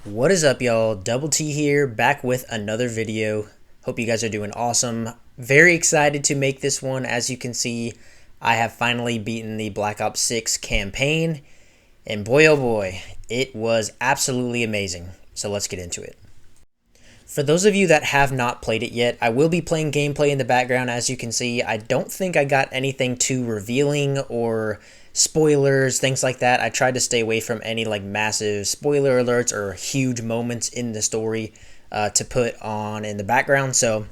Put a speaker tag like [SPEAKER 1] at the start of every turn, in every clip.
[SPEAKER 1] What is up, y'all? Double T here, back with another video. Hope you guys are doing awesome. Very excited to make this one. As you can see, I have finally beaten the Black Ops 6 campaign, and boy oh boy, it was absolutely amazing. So let's get into it. For those of you that have not played it yet, I will be playing gameplay in the background. As you can see, I don't think I got anything too revealing or spoilers, things like that. I tried to stay away from any like massive spoiler alerts or huge moments in the story to put on in the background. So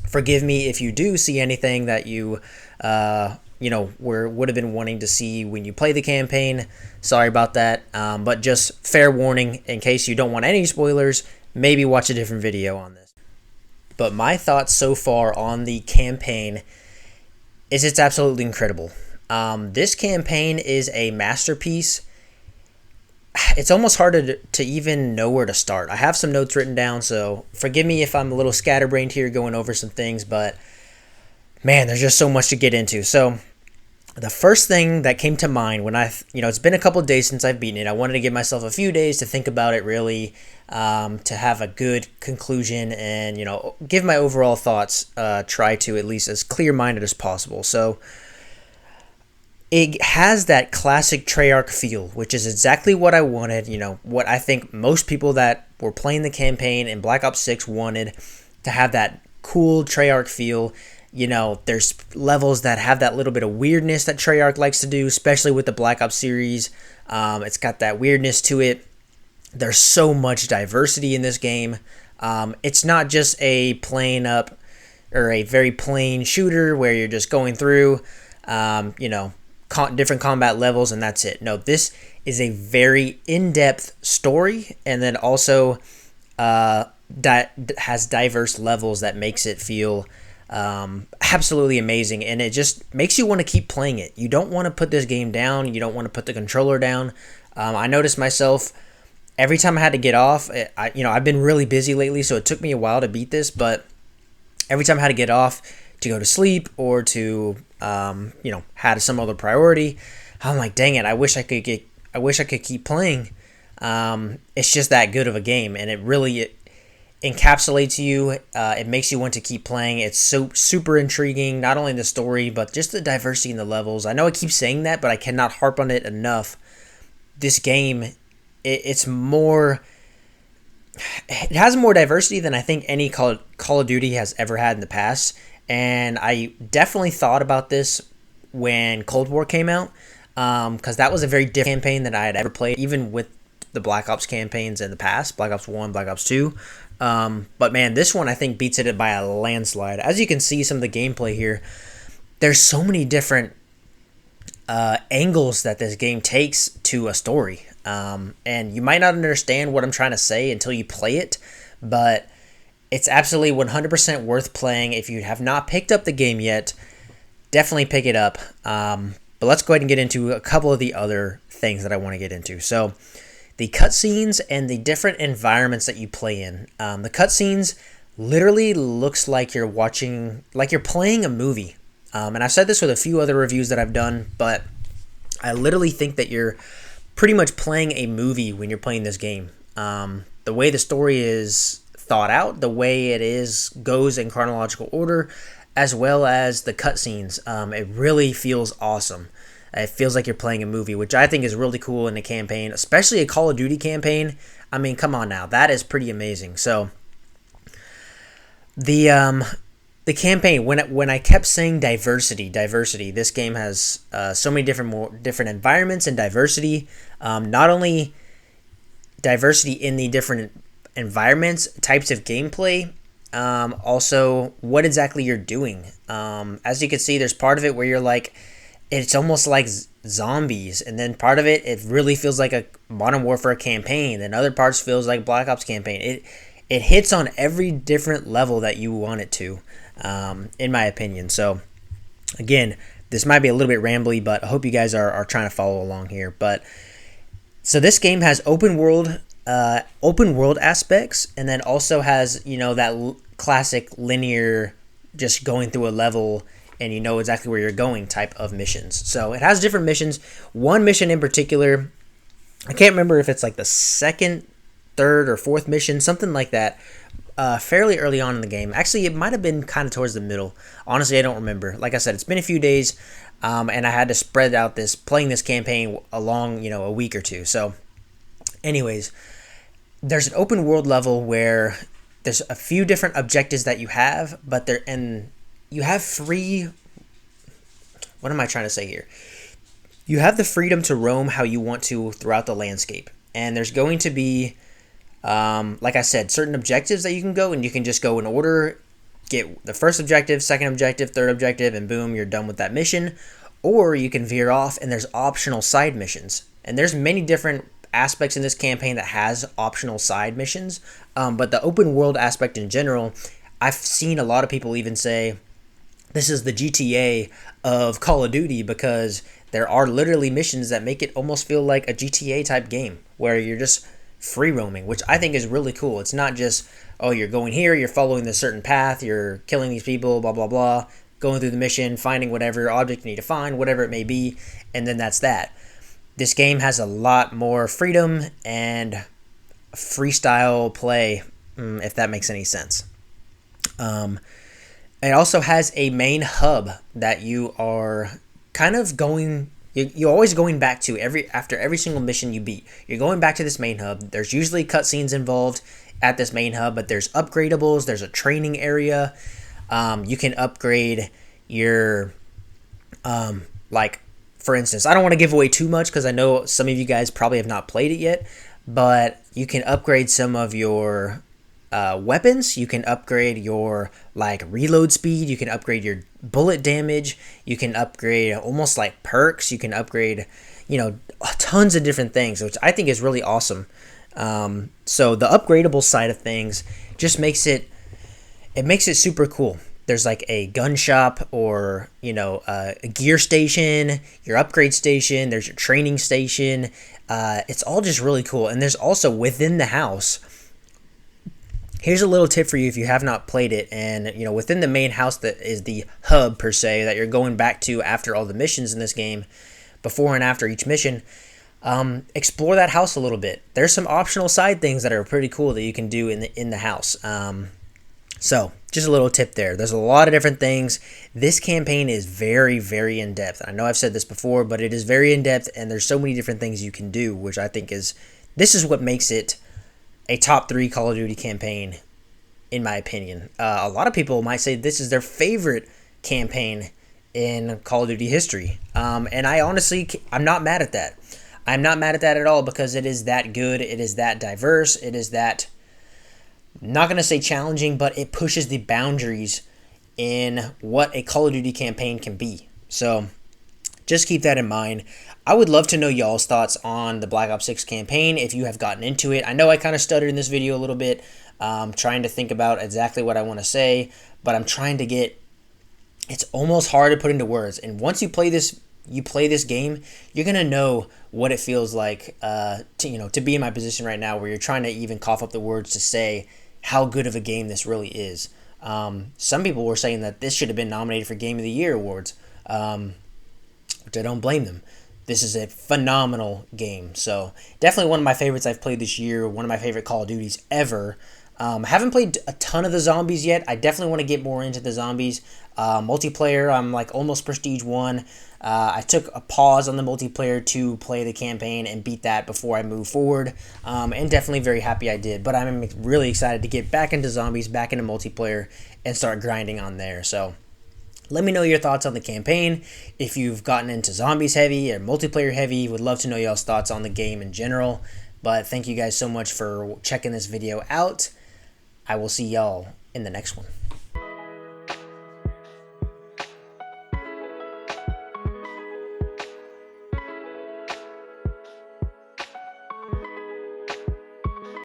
[SPEAKER 1] forgive me if you do see anything that you would have been wanting to see when you play the campaign. Sorry about that, but just fair warning in case you don't want any spoilers. Maybe watch a different video on this. But my thoughts so far on the campaign is it's absolutely incredible. This campaign is a masterpiece. It's almost hard to even know where to start. I have some notes written down, so forgive me if I'm a little scatterbrained here going over some things, but man, there's just so much to get into. So the first thing that came to mind when it's been a couple of days since I've beaten it. I wanted to give myself a few days to think about it really, to have a good conclusion and, give my overall thoughts, try to at least as clear-minded as possible. So it has that classic Treyarch feel, which is exactly what I wanted, what I think most people that were playing the campaign in Black Ops 6 wanted, to have that cool Treyarch feel. There's levels that have that little bit of weirdness that Treyarch likes to do, especially with the Black Ops series. It's got that weirdness to it. There's so much diversity in this game. It's not just a plain up or a very plain shooter where you're just going through, different combat levels and that's it. No, this is a very in-depth story, and then also has diverse levels that makes it feel absolutely amazing, and it just makes you want to keep playing it. You don't want to put this game down. You don't want to put the controller down. I noticed myself every time I had to get off. I've been really busy lately, so it took me a while to beat this, but every time I had to get off to go to sleep or to had some other priority, I'm like, dang it, I wish I could keep playing. It's just that good of a game, and it really encapsulates you. It makes you want to keep playing. It's so super intriguing, not only the story but just the diversity in the levels. I know I keep saying that, but I cannot harp on it enough. This game, it has more diversity than I think any Call of Duty has ever had in the past, and I definitely thought about this when Cold War came out, because that was a very different campaign than I had ever played, even with the Black Ops campaigns in the past, Black Ops 1, Black Ops 2. But man, this one I think beats it by a landslide. As you can see some of the gameplay here, there's so many different angles that this game takes to a story. And you might not understand what I'm trying to say until you play it, but it's absolutely 100% worth playing. If you have not picked up the game yet, definitely pick it up. But let's go ahead and get into a couple of the other things that I want to get into. So the cutscenes and the different environments that you play in. The cutscenes literally looks like you're playing a movie. And I've said this with a few other reviews that I've done, but I literally think that you're pretty much playing a movie when you're playing this game. The way the story is thought out, the way goes in chronological order, as well as the cutscenes. It really feels awesome. It feels like you're playing a movie, which I think is really cool in a campaign, especially a Call of Duty campaign. I mean, come on now, that is pretty amazing. So the campaign, when I kept saying diversity, this game has so many different environments and diversity. Not only diversity in the different environments, types of gameplay, also what exactly you're doing. As you can see, there's part of it where you're like, it's almost like zombies, and then part of it really feels like a Modern Warfare campaign, and other parts feels like Black Ops campaign. It hits on every different level that you want it to, in my opinion. So again, this might be a little bit rambly, but I hope you guys are trying to follow along here. But so this game has open world aspects, and then also has that classic linear, just going through a level and you know exactly where you're going type of missions. So it has different missions. One mission in particular, I can't remember if it's like the second third or fourth mission, something like that, fairly early on in the game. Actually, it might have been kind of towards the middle. Honestly, I don't remember. Like I said, it's been a few days, and I had to spread out playing this campaign along, a week or two. So, anyways, there's an open world level where there's a few different objectives that you have, and you have free. What am I trying to say here? You have the freedom to roam how you want to throughout the landscape, and there's going to be, like I said, certain objectives that you can go, and you can just go in order, get the first objective, second objective, third objective, and boom, you're done with that mission. Or you can veer off, and there's optional side missions, and there's many different aspects in this campaign that has optional side missions, but the open world aspect in general, I've seen a lot of people even say this is the GTA of Call of Duty, because there are literally missions that make it almost feel like a GTA type game where you're just free roaming, which I think is really cool. It's not just, oh, you're going here, you're following this certain path, you're killing these people, blah, blah, blah, going through the mission, finding whatever object you need to find, whatever it may be, and then that's that. This game has a lot more freedom and freestyle play, if that makes any sense. It also has a main hub that you are kind of you're always going back to after every single mission you beat. You're going back to this main hub. There's usually cutscenes involved at this main hub, but there's upgradables. There's a training area. You can upgrade your, for instance, I don't want to give away too much because I know some of you guys probably have not played it yet, but you can upgrade some of your weapons. You can upgrade your reload speed. You can upgrade your bullet damage. You can upgrade almost like perks. You can upgrade, tons of different things, which I think is really awesome. So the upgradable side of things just makes it super cool. There's like a gun shop or, a gear station, your upgrade station, there's your training station. It's all just really cool. And there's also within the house, here's a little tip for you if you have not played it, and within the main house that is the hub per se that you're going back to after all the missions in this game, before and after each mission, explore that house a little bit. There's some optional side things that are pretty cool that you can do in the house. So just a little tip there. There's a lot of different things. This campaign is very, very in depth. I know I've said this before, but it is very in depth, and there's so many different things you can do, which I think this is what makes it a top 3 Call of Duty campaign, in my opinion. A lot of people might say this is their favorite campaign in Call of Duty history. And I'm not mad at that. I'm not mad at that at all, because it is that good. It is that diverse. It is that, not going to say challenging, but it pushes the boundaries in what a Call of Duty campaign can be. So just keep that in mind. I would love to know y'all's thoughts on the Black Ops 6 campaign if you have gotten into it. I know I kind of stuttered in this video a little bit, trying to think about exactly what I want to say, but I'm trying to it's almost hard to put into words. And once you play this game, you're going to know what it feels like to be in my position right now, where you're trying to even cough up the words to say how good of a game this really is. Some people were saying that this should have been nominated for Game of the Year awards, which I don't blame them. This is a phenomenal game. So definitely one of my favorites I've played this year. One of my favorite Call of Duties ever. Haven't played a ton of the zombies yet. I definitely want to get more into the zombies. Multiplayer, I'm almost Prestige 1. I took a pause on the multiplayer to play the campaign and beat that before I move forward. And definitely very happy I did. But I'm really excited to get back into zombies, back into multiplayer, and start grinding on there. So let me know your thoughts on the campaign. If you've gotten into zombies heavy or multiplayer heavy, would love to know y'all's thoughts on the game in general. But thank you guys so much for checking this video out. I will see y'all in the next one.